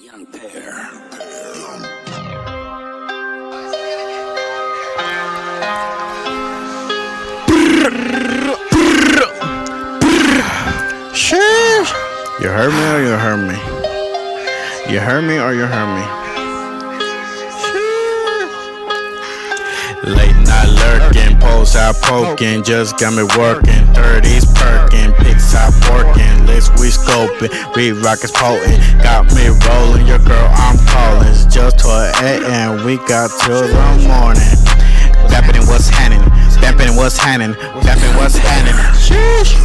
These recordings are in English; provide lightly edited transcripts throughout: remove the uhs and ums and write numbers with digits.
Young pair. Sheesh. You heard me or you heard me? You heard me or you heard me? Late night lurking, pulse out poking, just got me working. 30s perking, pics out porking, list we scoping, we rockets potent, got me rolling. Your girl I'm calling, it's just 12 a.m. We got till the morning. Vamping what's happening, vamping what's happening, vamping what's happening. Sheesh.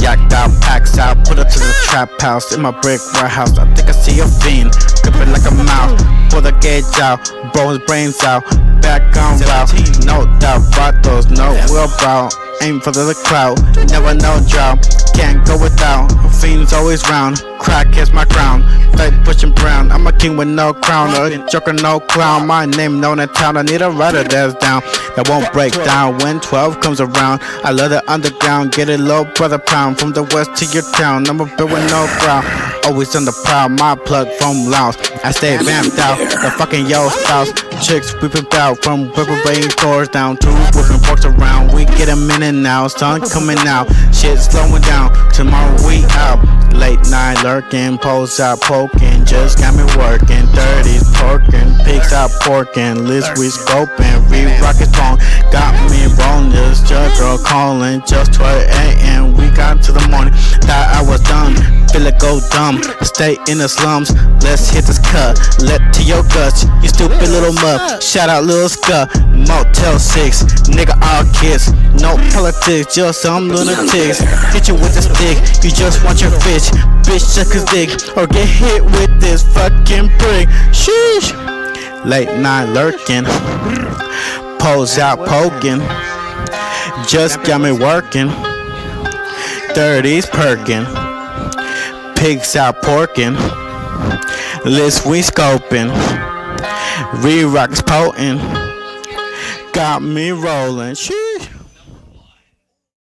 Yacked out, packs out, put up to the trap house in my brick warehouse. I think I see a fiend, gripping like a mouse. Pull the gauge out, blow his brains out. Back on route, no doubt. Vatos, no wheelbow. Aim for the crowd, never no drought. Can't go without, fiends always round. Crack is my crown, they pushing brown. I'm a king with no crown, a joker no clown. My name known in town, I need a rider that's down, that won't break down when 12 comes around. I love the underground, get it low, brother pound. From the west to your town, I'm a bit with no crowd. Always on the prowl, my plug from Laos. I stay vamped out, the fucking yo spouse. Chicks whipping out, from whipping brain doors down to whipping forks around. We get a minute now, sun coming out, shit slowing down. Tomorrow we out, late night lurking, pose out poking, just got me working. 30s porking, pigs out porking, list we scoping, we rockets phone, got me rolling. Just girl calling, just 12 a.m. We got to the morning, thought I was done. Feel it go dumb, stay in the slums. Let's hit this cut, let to your guts, you stupid little mutt. Shout out Lil Scud, Motel 6, nigga all kids. No politics, just some lunatics. Hit you with the stick, you just want your fish. Bitch suck his dick, or get hit with this fucking prick. Sheesh. Late night lurking, pose out poking, just got me working. 30s perking, pigs out porking, list we scoping, re-rocks potent, got me rolling. Sheesh.